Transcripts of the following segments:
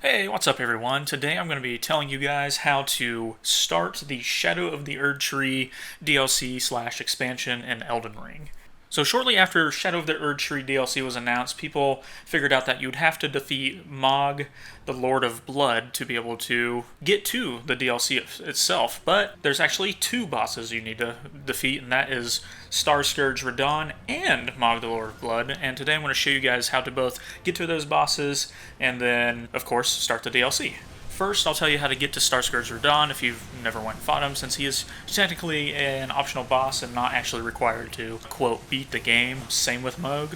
Hey, what's up everyone? Today I'm going to be telling you guys how to start the Shadow of the Erdtree DLC slash expansion in Elden Ring. So shortly after Shadow of the Erdtree DLC was announced, people figured out that you'd have to defeat Mohg, the Lord of Blood, to be able to get to the DLC itself. But there's actually two bosses you need to defeat, and that is Star Scourge Radahn and Mohg, the Lord of Blood. And today I'm going to show you guys how to both get to those bosses and then, of course, start the DLC. First, I'll tell you how to get to Star Scourge Radahn if you've never went and fought him, since he is technically an optional boss and not actually required to, quote, beat the game. Same with Mohg,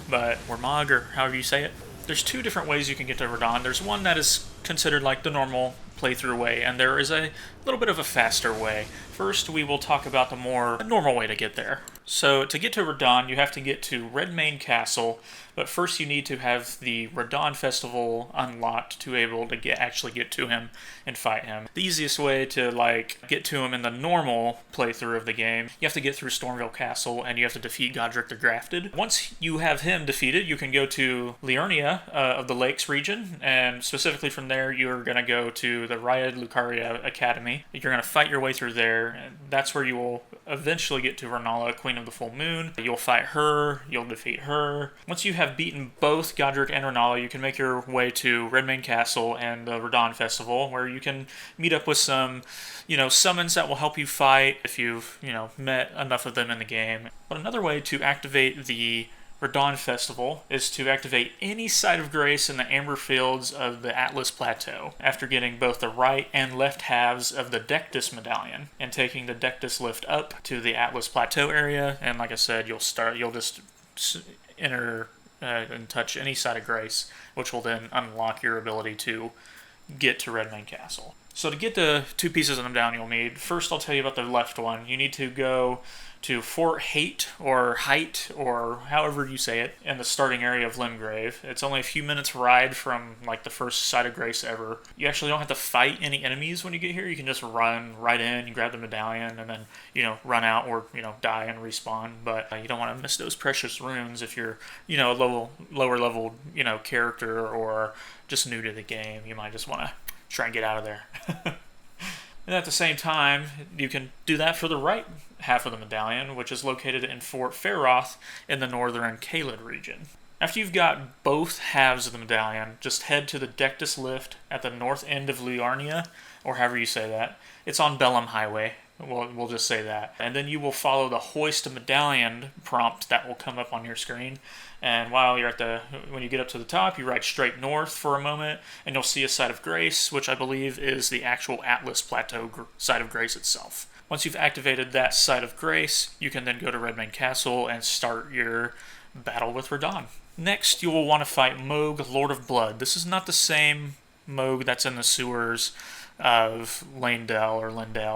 or Mohg, or however you say it. There's two different ways you can get to Radahn. There's one that is considered like the normal playthrough way, and there is a little bit of a faster way. First, we will talk about the more normal way to get there. So, to get to Radahn, you have to get to Redmane Castle, but first you need to have the Radahn Festival unlocked to be able to actually get to him and fight him. The easiest way to get to him in the normal playthrough of the game, you have to get through Stormville Castle and you have to defeat Godric the Grafted. Once you have him defeated, you can go to Liurnia of the Lakes region, and specifically from there you're going to go to the Riad Lucaria Academy. You're going to fight your way through there, and that's where you will eventually get to Renala, Queen of the Full Moon. You'll fight her, you'll defeat her. Once you have beaten both Godric and Renala, you can make your way to Redmane Castle and the Radahn Festival, where you can meet up with some, summons that will help you fight if you've, met enough of them in the game. But another way to activate the Radahn Festival is to activate any site of grace in the amber fields of the Atlas Plateau after getting both the right and left halves of the Dectus medallion and taking the Dectus lift up to the Atlas Plateau area. And like I said, you'll just enter and touch any site of grace, which will then unlock your ability to get to Redmane Castle. So to get the two pieces of the medallion you'll need, first I'll tell you about the left one. You need to go to Fort Haight, or however you say it, in the starting area of Limgrave. It's only a few minutes ride from the first site of grace ever. You actually don't have to fight any enemies when you get here. You can just run right in, you grab the medallion, and then run out or die and respawn. But you don't want to miss those precious runes if you're a lower level character or just new to the game. You might just want to try and get out of there. And at the same time, you can do that for the right half of the medallion, which is located in Fort Faroth in the northern Caelid region. After you've got both halves of the medallion, just head to the Dectus lift at the north end of Liurnia, or however you say that. It's on Bellum Highway. We'll just say that. And then you will follow the hoist a medallion prompt that will come up on your screen. And while you're when you get up to the top, you ride straight north for a moment, and you'll see a site of grace, which I believe is the actual Atlas Plateau site of grace itself. Once you've activated that site of grace, you can then go to Redmane Castle and start your battle with Radahn. Next, you will want to fight Mohg, Lord of Blood. This is not the same Mohg that's in the sewers of Leyndell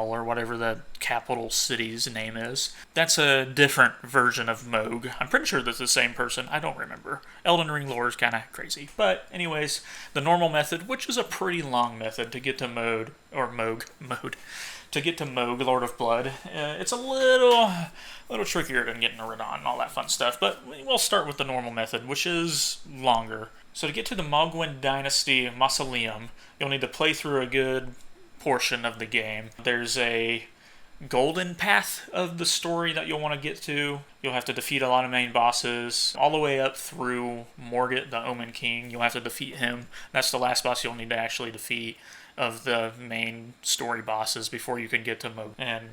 or whatever the capital city's name is. That's a different version of Mohg. I'm pretty sure that's the same person. I don't remember. Elden Ring lore is kind of crazy. But anyways, the normal method, which is a pretty long method to get to Mohg, to get to Mohg, Lord of Blood, it's a little trickier than getting to Radahn and all that fun stuff. But we'll start with the normal method, which is longer. So to get to the Mohgwyn Dynasty Mausoleum, you'll need to play through a good portion of the game. There's a golden path of the story that you'll want to get to. You'll have to defeat a lot of main bosses, all the way up through Morgott, the Omen King. You'll have to defeat him. That's the last boss you'll need to actually defeat of the main story bosses before you can get to Mohg and,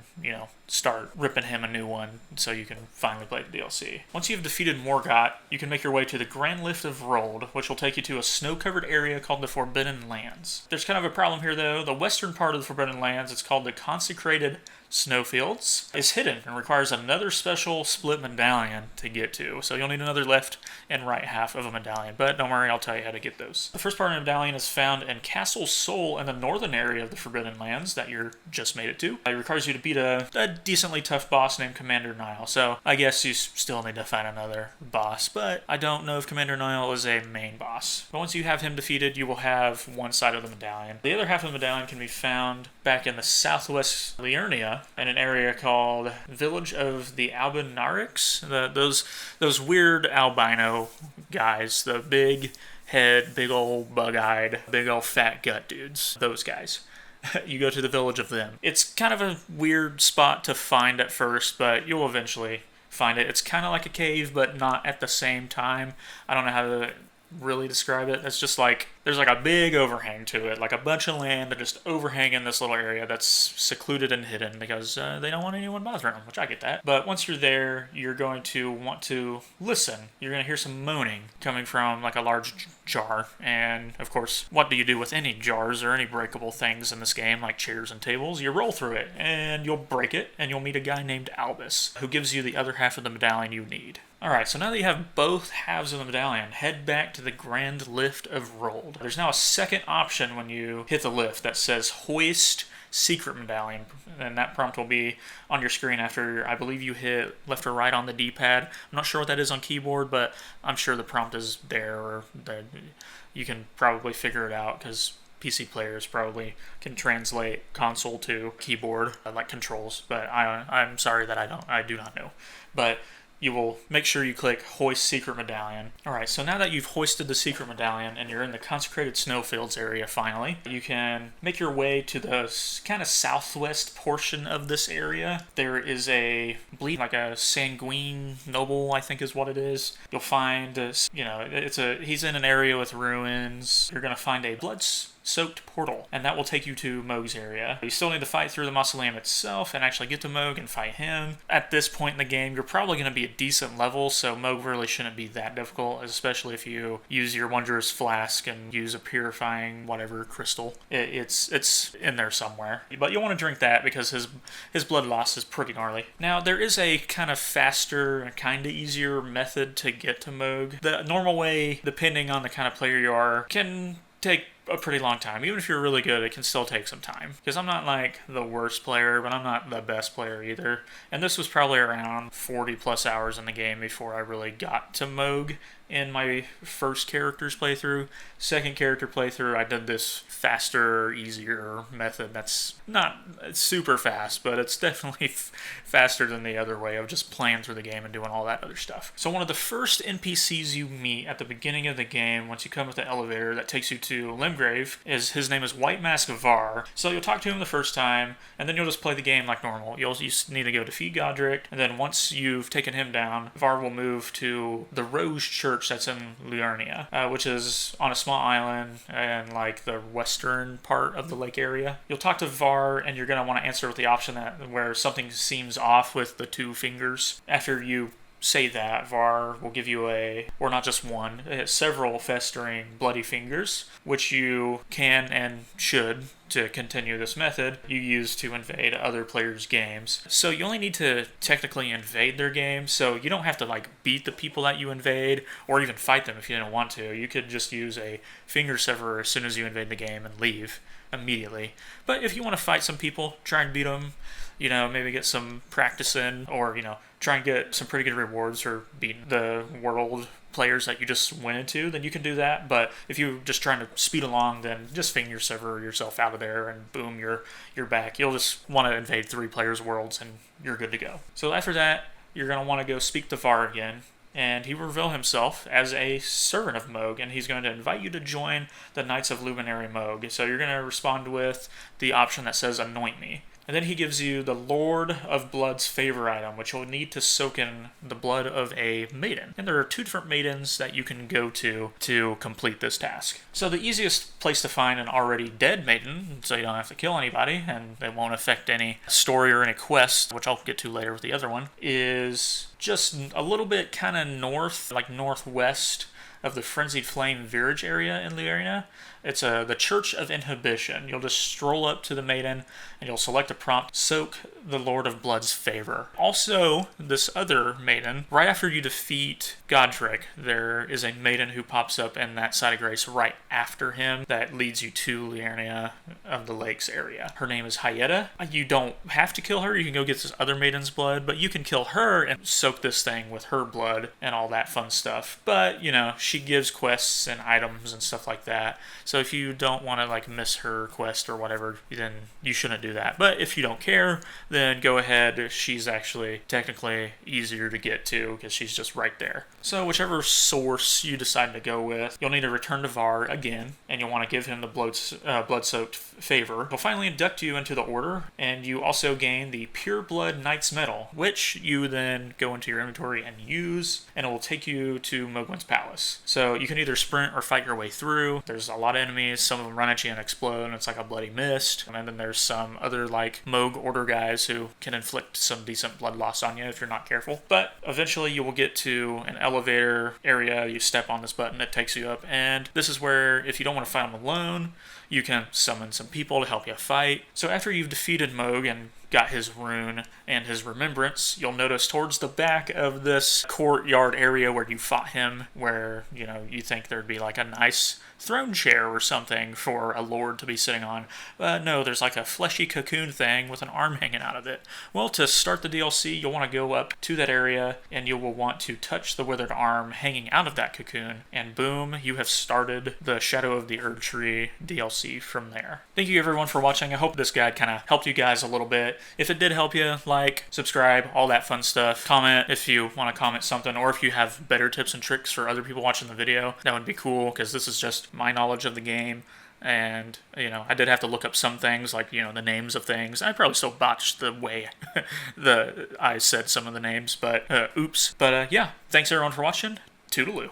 start ripping him a new one so you can finally play the DLC. Once you've defeated Morgott, you can make your way to the Grand Lift of Rold, which will take you to a snow-covered area called the Forbidden Lands. There's kind of a problem here, though. The western part of the Forbidden Lands, it's called the Consecrated Snowfields, is hidden and requires another special split medallion to get to. So you'll need another left and right half of a medallion, but don't worry, I'll tell you how to get those. The first part of the medallion is found in Castle Sol in the northern area of the Forbidden Lands that you're just made it to. It requires you to beat a decently tough boss named Commander Nile, so I guess you still need to find another boss, but I don't know if Commander Nile is a main boss. But once you have him defeated, you will have one side of the medallion. The other half of the medallion can be found back in the southwest Liurnia in an area called Village of the Albinarics. Those weird albino guys, the big head, big old bug-eyed, big old fat gut dudes. Those guys. You go to the village of them. It's kind of a weird spot to find at first, but you'll eventually find it. It's kind of like a cave, but not at the same time. I don't know how to really describe it. It's just like there's like a big overhang to it, like a bunch of land that just overhanging this little area that's secluded and hidden because they don't want anyone bothering them, which I get that. But once you're there, you're going to want to listen. You're going to hear some moaning coming from like a large jar, and of course, what do you do with any jars or any breakable things in this game, like chairs and tables? You roll through it, and you'll break it, and you'll meet a guy named Albus, who gives you the other half of the medallion you need. Alright, so now that you have both halves of the medallion, head back to the Grand Lift of Rold. There's now a second option when you hit the lift that says Hoist Secret Medallion, and that prompt will be on your screen after, I believe, you hit left or right on the D-pad. I'm not sure what that is on keyboard, but I'm sure the prompt is there, or that you can probably figure it out, because PC players probably can translate console to keyboard, like controls, but I'm sorry that I do not know. But you will make sure you click Hoist Secret Medallion. Alright, so now that you've hoisted the Secret Medallion and you're in the Consecrated Snowfields area finally, you can make your way to the kind of southwest portion of this area. There is a, I believe, like a Sanguine Noble, I think is what it is. You'll find, he's in an area with ruins. You're going to find a blood-soaked portal, and that will take you to Mohg's area. You still need to fight through the mausoleum itself and actually get to Mohg and fight him. At this point in the game, you're probably going to be a decent level, so Mohg really shouldn't be that difficult, especially if you use your Wondrous Flask and use a purifying whatever crystal. It's in there somewhere. But you'll want to drink that because his blood loss is pretty gnarly. Now, there is a kind of faster and kind of easier method to get to Mohg. The normal way, depending on the kind of player you are, can take a pretty long time. Even if you're really good, it can still take some time. Because I'm not like the worst player, but I'm not the best player either. And this was probably around 40 plus hours in the game before I really got to Mohg in my first character's playthrough. Second character playthrough, I did this faster, easier method. That's not super fast, but it's definitely faster than the other way of just playing through the game and doing all that other stuff. So one of the first NPCs you meet at the beginning of the game, once you come with the elevator that takes you to Limgrave, his name is White Mask Var. So you'll talk to him the first time, and then you'll just play the game like normal. You need to go defeat Godric, and then once you've taken him down, Var will move to the Rose Church that's in Liurnia, which is on a small island in like the western part of the lake area. You'll talk to Var, and you're going to want to answer with the option where something seems off with the two fingers. After you say that, Var will give you or not just one, several festering bloody fingers, which you can and should, to continue this method, you use to invade other players' games. So you only need to technically invade their game, so you don't have to like beat the people that you invade, or even fight them if you didn't want to. You could just use a finger severer as soon as you invade the game and leave immediately. But if you want to fight some people, try and beat them, maybe get some practice in, or, try and get some pretty good rewards for beating the world players that you just went into, then you can do that. But if you're just trying to speed along, then just finger sever yourself out of there and boom, you're back. You'll just want to invade 3 players' worlds and you're good to go. So after that, you're going to want to go speak to Var again, and he will reveal himself as a servant of Mohg, and he's going to invite you to join the Knights of Luminary Mohg. So you're going to respond with the option that says anoint me. And then he gives you the Lord of Blood's favor item, which you'll need to soak in the blood of a maiden. And there are 2 different maidens that you can go to complete this task. So the easiest place to find an already dead maiden, so you don't have to kill anybody, and it won't affect any story or any quest, which I'll get to later with the other one, is just a little bit kind of north, like northwest of the Frenzied Flame Village area in Liurnia. It's the Church of Inhibition. You'll just stroll up to the maiden and you'll select a prompt, soak the Lord of Blood's favor. Also, this other maiden, right after you defeat Godric, there is a maiden who pops up in that side of grace right after him that leads you to Liurnia of the Lakes area. Her name is Hyetta. You don't have to kill her. You can go get this other maiden's blood, but you can kill her and soak this thing with her blood and all that fun stuff. But, she gives quests and items and stuff like that. So So if you don't want to like miss her quest or whatever, then you shouldn't do that. But if you don't care, then go ahead. She's actually technically easier to get to because she's just right there. So whichever source you decide to go with, you'll need to return to Var again, and you'll want to give him the blood-soaked favor. He'll finally induct you into the order, and you also gain the Pure Blood Knight's Medal, which you then go into your inventory and use, and it will take you to Mohg's palace. So you can either sprint or fight your way through. There's a lot of enemies. Some of them run at you and explode, and it's like a bloody mist. And then there's some other like Mohg order guys who can inflict some decent blood loss on you if you're not careful. But eventually you will get to an elevator area. You step on this button, it takes you up, and this is where, if you don't want to fight him alone, you can summon some people to help you fight. So after you've defeated Mohg and got his rune and his remembrance, you'll notice towards the back of this courtyard area where you fought him, where, you know, you think there'd be like a nice throne chair or something for a lord to be sitting on. No, there's like a fleshy cocoon thing with an arm hanging out of it. Well, to start the DLC, you'll want to go up to that area, and you will want to touch the withered arm hanging out of that cocoon, and boom, you have started the Shadow of the Erdtree DLC from there. Thank you everyone for watching. I hope this guide kind of helped you guys a little bit. If it did help you, like, subscribe, all that fun stuff. Comment if you want to comment something, or if you have better tips and tricks for other people watching the video. That would be cool, because this is just my knowledge of the game. And, you know, I did have to look up some things, like, you know, the names of things. I probably still botched the way I said some of the names, but oops. But yeah, thanks everyone for watching. Toodaloo.